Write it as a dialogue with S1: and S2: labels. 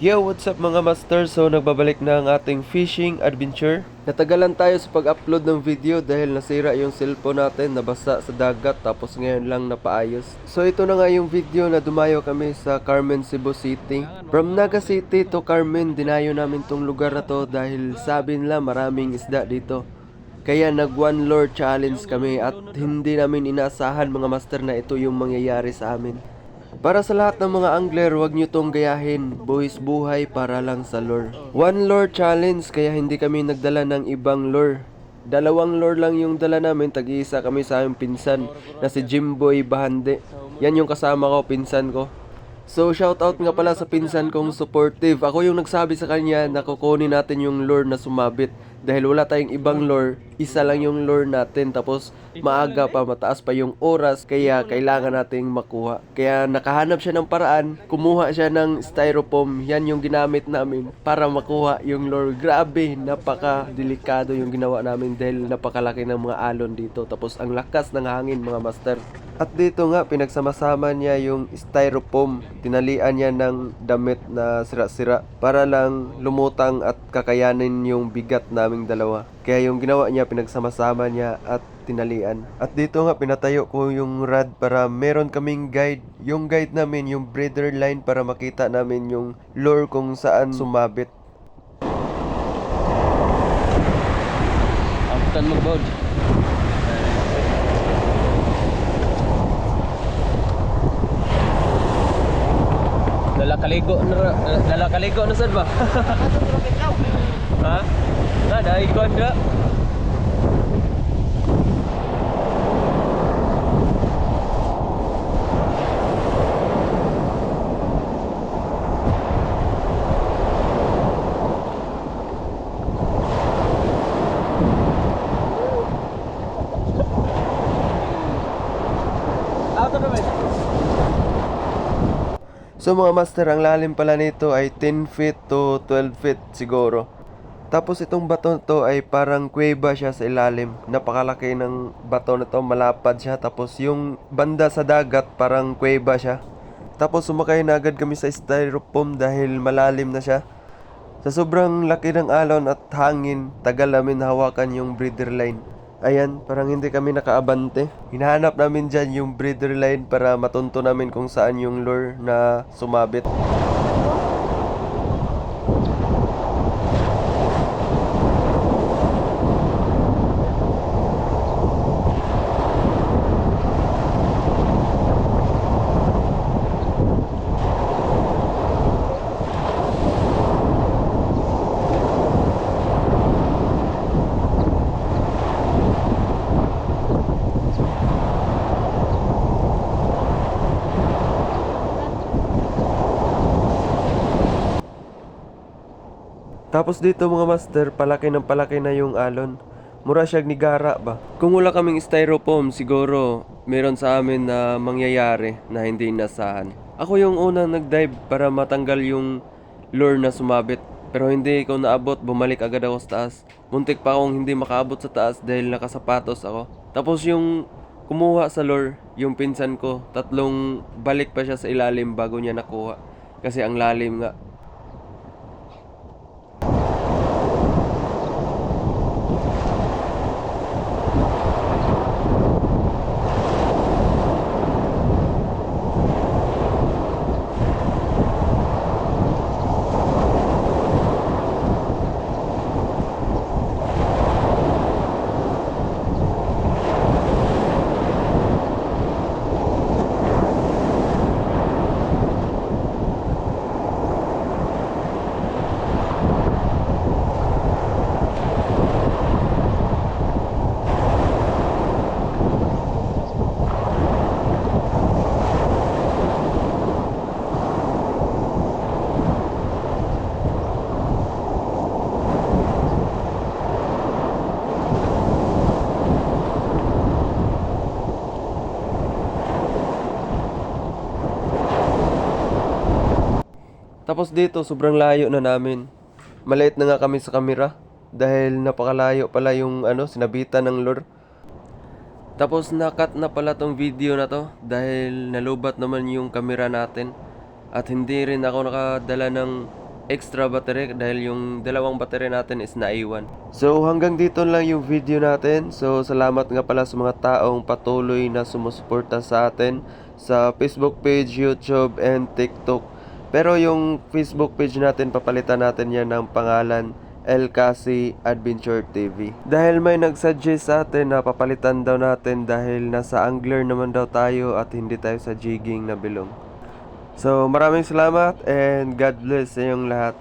S1: Yo, what's up mga master? So, nagbabalik na ang ating fishing adventure. Natagalan tayo sa pag-upload ng video dahil nasira yung cellphone natin, nabasa sa dagat, tapos ngayon lang napaayos. So, ito na nga yung video na dumayo kami sa Carmen, Cebu City. From Naga City to Carmen, dinayo namin tong lugar na to dahil sabi nila maraming isda dito. Kaya nag one lure challenge kami at hindi namin inaasahan mga master na ito yung mangyayari sa amin. Para sa lahat ng mga angler, huwag nyo tong gayahin. Buhis buhay para lang sa lure. One lure challenge, kaya hindi kami nagdala ng ibang lure. Dalawang lure lang yung dala namin, tag-iisa kami sa aming pinsan na si Jimboy Bahande. Yan yung kasama ko, pinsan ko. So shoutout nga pala sa pinsan kong supportive. Ako yung nagsabi sa kanya na kukunin natin yung lure na sumabit. Dahil wala tayong ibang lure, isa lang yung lure natin. Tapos maaga pa, mataas pa yung oras, kaya kailangan nating makuha. Kaya nakahanap siya ng paraan, kumuha siya ng styrofoam. Yan yung ginamit namin para makuha yung lure. Grabe, napaka-delikado yung ginawa namin dahil napakalaki ng mga alon dito. Tapos ang lakas ng hangin mga master. At dito nga, pinagsama-sama niya yung styrofoam. Tinalian niya ng damit na sira-sira para lang lumutang at kakayanin yung bigat naming dalawa. Kaya yung ginawa niya, pinagsama-sama niya at tinalian. At dito nga, pinatayo ko yung rod para meron kaming guide. Yung guide namin, yung breeder line para makita namin yung lure kung saan sumabit.
S2: Abutan mag-board. Dala kaligo na sad ba? Ha? Na dai ko anda. Auto na ba?
S1: So mga master, ang lalim pala nito ay 10 feet to 12 feet siguro. Tapos itong bato to ay parang kuweba siya sa ilalim. Napakalaki ng bato na to, malapad siya. Tapos yung banda sa dagat parang kuweba siya. Tapos sumakay na agad kami sa styrofoam dahil malalim na siya. Sa sobrang laki ng alon at hangin, tagal namin hawakan yung breeder line. Ayan, parang hindi kami nakaabante. Hinahanap namin dyan yung breeder line para matunto namin kung saan yung lure na sumabit. Tapos dito mga master, palaki na yung alon. Mura siyag ni Gara ba? Kung wala kaming styrofoam, siguro meron sa amin na mangyayari na hindi inasahan. Ako yung unang nag-dive para matanggal yung lure na sumabit. Pero hindi ko naabot, bumalik agad ako sa taas. Muntik pa akong hindi makaabot sa taas dahil nakasapatos ako. Tapos yung kumuha sa lure, yung pinsan ko, tatlong balik pa siya sa ilalim bago niya nakuha. Kasi ang lalim nga. Tapos dito, sobrang layo na namin. Maliit na nga kami sa kamera dahil napakalayo pala yung sinabitan ng lure. Tapos nakat na pala tong video na to dahil nalubat naman yung kamera natin. At hindi rin ako nakadala ng extra battery dahil yung dalawang battery natin is naiwan. So hanggang dito lang yung video natin. So salamat nga pala sa mga taong patuloy na sumusuporta sa atin sa Facebook page, YouTube, and TikTok. Pero yung Facebook page natin, papalitan natin yan ng pangalan El Kasi Adventure TV. Dahil may nagsuggest sa atin na papalitan daw natin dahil nasa angler naman daw tayo at hindi tayo sa jigging na bilong. So maraming salamat and God bless sa inyong lahat.